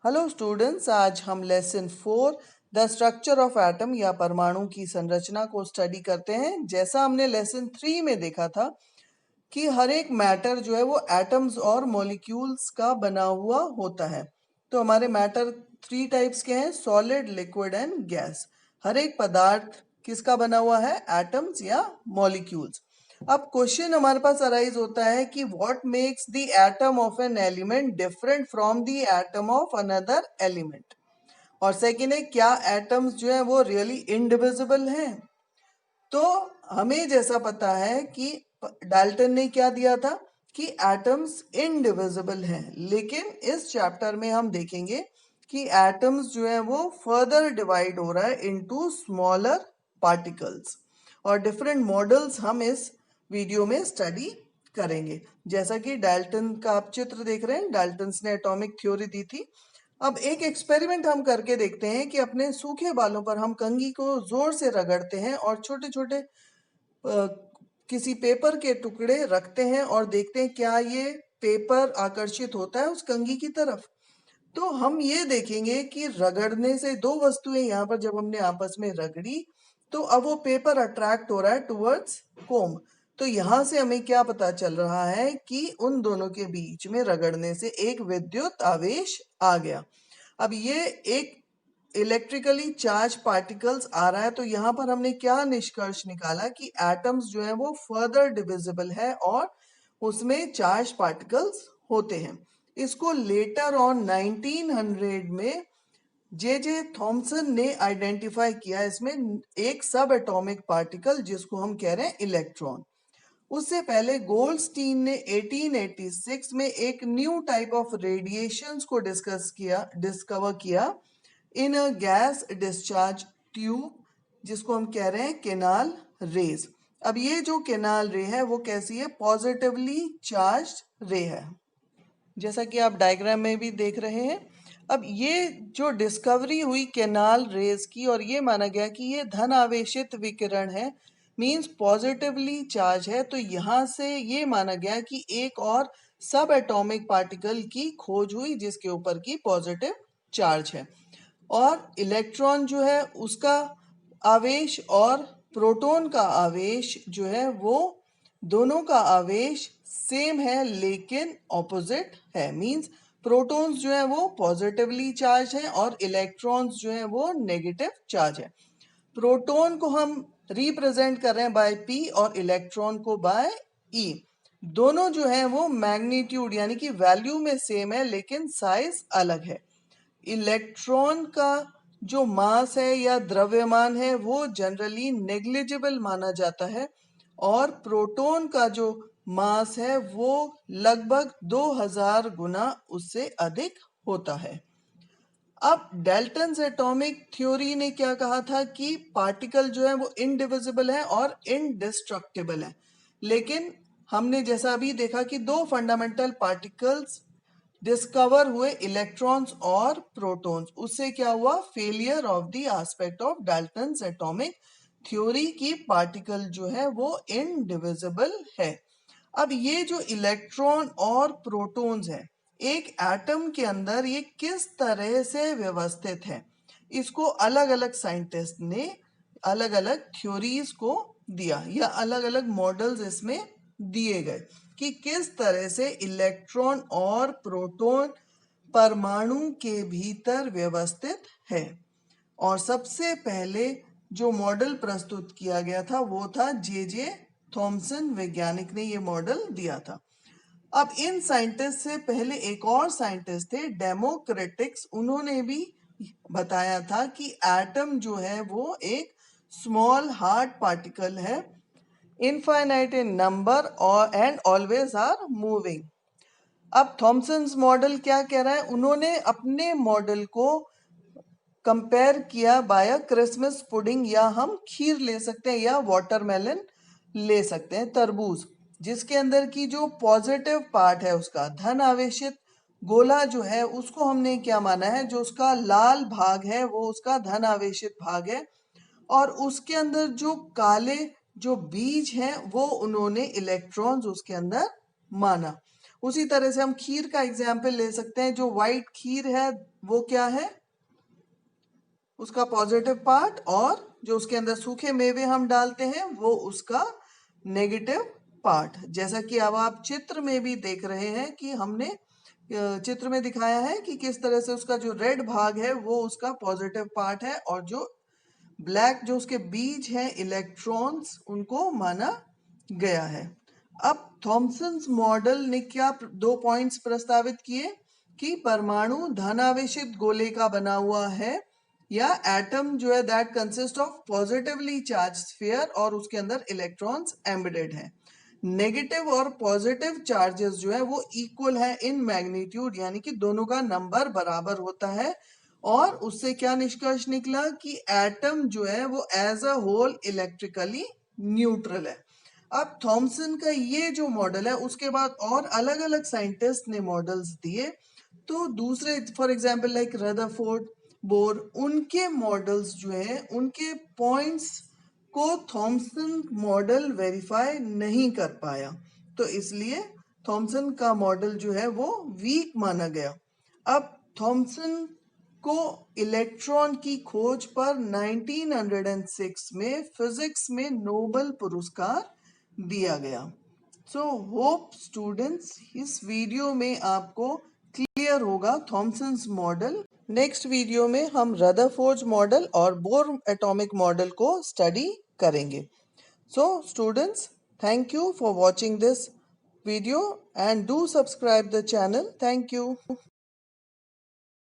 Hello students, आज हम lesson 4 the structure of atom या परमाणु की संरचना को स्टडी करते हैं। जैसा हमने लेसन 3 में देखा था कि हर एक मैटर जो है वो एटम्स और मॉलिक्यूल्स का बना हुआ होता है। तो हमारे मैटर 3 टाइप्स के हैं, सॉलिड, लिक्विड एंड गैस। हर एक पदार्थ किसका बना हुआ है? एटम्स या मॉलिक्यूल्स। अब क्वेश्चन हमारे पास अराइज होता है कि what makes the atom of an element different from the atom of another element. और सेकेंड है, क्या एटम्स जो है वो रियली इनडिविजिबल हैं? तो हमें जैसा पता है कि डाल्टन ने क्या दिया था कि एटम्स इनडिविजिबल हैं, लेकिन इस चैप्टर में हम देखेंगे कि एटम्स जो है वो फर्दर डिवाइड हो रहा है इनटू स्मॉलर पार्टिकल्स। और डिफरेंट मॉडल्स हम इस वीडियो में स्टडी करेंगे। जैसा कि डाल्टन का आप चित्र देख रहे हैं, डाल्टन्स ने एटॉमिक थ्योरी दी थी। अब एक एक्सपेरिमेंट हम करके देखते हैं कि अपने सूखे बालों पर हम कंघी को जोर से रगड़ते हैं और छोटे छोटे किसी पेपर के टुकड़े रखते हैं और देखते हैं क्या ये पेपर आकर्षित होता है उस कंघी की तरफ। तो हम ये देखेंगे कि रगड़ने से दो वस्तुएं यहाँ पर जब हमने आपस में रगड़ी तो अब वो पेपर अट्रैक्ट हो रहा है टुवर्ड्स कोम। तो यहाँ से हमें क्या पता चल रहा है कि उन दोनों के बीच में रगड़ने से एक विद्युत आवेश आ गया। अब ये एक इलेक्ट्रिकली चार्ज पार्टिकल्स आ रहा है, तो यहाँ पर हमने क्या निष्कर्ष निकाला कि एटम्स जो है वो फर्दर डिविजिबल है और उसमें चार्ज पार्टिकल्स होते हैं। इसको लेटर ऑन 1900 में जे थॉमसन ने आइडेंटिफाई किया। इसमें एक सब एटॉमिक पार्टिकल जिसको हम कह रहे हैं इलेक्ट्रॉन। उससे पहले गोल्डस्टीन ने 1886 में एक न्यू टाइप ऑफ रेडिएशंस को डिस्कवर किया इन अ गैस डिस्चार्ज ट्यूब, जिसको हम कह रहे हैं केनाल रेज। अब ये जो केनाल रे है वो कैसी है? पॉजिटिवली चार्ज्ड रे है, जैसा कि आप डायग्राम में भी देख रहे हैं। अब ये जो डिस्कवरी हुई केनाल रेज की और ये माना गया कि ये धन आवेशित विकिरण है, मींस पॉजिटिवली चार्ज है, तो यहाँ से ये माना गया कि एक और सब एटॉमिक पार्टिकल की खोज हुई जिसके ऊपर की पॉजिटिव चार्ज है। और इलेक्ट्रॉन जो है उसका आवेश और प्रोटॉन का आवेश जो है वो दोनों का आवेश सेम है लेकिन ऑपोजिट है। मींस प्रोटॉन्स जो है वो पॉजिटिवली चार्ज है और इलेक्ट्रॉन्स जो है वो नेगेटिव चार्ज है। प्रोटॉन को हम रिप्रेजेंट कर रहे हैं बाय पी और इलेक्ट्रॉन को बाय ई। दोनों जो है वो मैग्नीट्यूड यानी कि वैल्यू में सेम है लेकिन साइज अलग है। इलेक्ट्रॉन का जो मास है या द्रव्यमान है वो जनरली नेग्लिजिबल माना जाता है और प्रोटॉन का जो मास है वो लगभग 2000 गुना उससे अधिक होता है। अब डाल्टन्स एटॉमिक थ्योरी ने क्या कहा था कि पार्टिकल जो है वो इनडिविजिबल है और इनडिस्ट्रक्टिबल है, लेकिन हमने जैसा अभी देखा कि दो फंडामेंटल पार्टिकल्स डिस्कवर हुए, इलेक्ट्रॉन्स और प्रोटॉन्स। उससे क्या हुआ? Failure of the aspect of Dalton's atomic theory की पार्टिकल जो है वो इनडिविजिबल है। अब ये जो इलेक्ट्रॉन और प्रोटॉन्स है एक एटम के अंदर, ये किस तरह से व्यवस्थित है, इसको अलग अलग साइंटिस्ट ने अलग अलग थ्योरीज को दिया या अलग अलग मॉडल्स इसमें दिए गए कि किस तरह से इलेक्ट्रॉन और प्रोटॉन परमाणु के भीतर व्यवस्थित है। और सबसे पहले जो मॉडल प्रस्तुत किया गया था वो था जे थॉमसन वैज्ञानिक ने ये मॉडल दिया था। अब इन साइंटिस्ट से पहले एक और साइंटिस्ट थे डेमोक्रिटिक्स, उन्होंने भी बताया था कि एटम जो है वो एक स्मॉल हार्ड पार्टिकल है, इनफाइनाइट इन नंबर और एंड ऑलवेज आर मूविंग। अब थॉमसन्स मॉडल क्या कह रहा है? उन्होंने अपने मॉडल को कंपेयर किया बाय क्रिसमस पुडिंग, या हम खीर ले सकते हैं या वाटरमेलन ले सकते हैं, तरबूज, जिसके अंदर की जो पॉजिटिव पार्ट है उसका धन आवेशित गोला जो है उसको हमने क्या माना है, जो उसका लाल भाग है वो उसका धन आवेशित भाग है और उसके अंदर जो काले जो बीज हैं वो उन्होंने इलेक्ट्रॉन्स उसके अंदर माना। उसी तरह से हम खीर का एग्जाम्पल ले सकते हैं। जो व्हाइट खीर है वो क्या है, उसका पॉजिटिव पार्ट, और जो उसके अंदर सूखे मेवे हम डालते हैं वो उसका नेगेटिव पार्ट। जैसा कि अब आप चित्र में भी देख रहे हैं कि हमने चित्र में दिखाया है कि किस तरह से उसका जो रेड भाग है वो उसका पॉजिटिव पार्ट है, और जो ब्लैक जो उसके बीज हैं इलेक्ट्रॉन्स, उनको माना गया है। अब थॉमसन्स मॉडल ने क्या दो पॉइंट्स प्रस्तावित किए कि परमाणु धनावेशित गोले का बना हुआ है, या एटम जो है that consist of positively charge sphere, और उसके अंदर इलेक्ट्रॉन्स एम्बेडेड हैं। नेगेटिव और पॉजिटिव चार्जेस जो है वो इक्वल है इन मैग्नीट्यूड, यानी कि दोनों का नंबर बराबर होता है। और उससे क्या निष्कर्ष निकला कि एटम जो है वो as a whole electrically neutral है। अब थॉमसन का ये जो मॉडल है, उसके बाद और अलग अलग साइंटिस्ट ने मॉडल्स दिए। तो दूसरे for example like Rutherford, bore, उनके मॉडल्स जो हैं उनके पॉइंट्स को थॉमसन मॉडल वेरीफाई नहीं कर पाया, तो इसलिए थॉमसन का मॉडल जो है वो वीक माना गया। अब थॉमसन को इलेक्ट्रॉन की खोज पर 1906 में फिजिक्स में नोबेल पुरस्कार दिया गया। सो होप स्टूडेंट्स इस वीडियो में आपको क्लियर होगा थॉमसन्स मॉडल। नेक्स्ट वीडियो में हम रदरफोर्ड मॉडल और बोर एटॉमिक मॉडल को स्टडी करेंगे। So students, thank you for watching this video and do subscribe the channel. Thank you.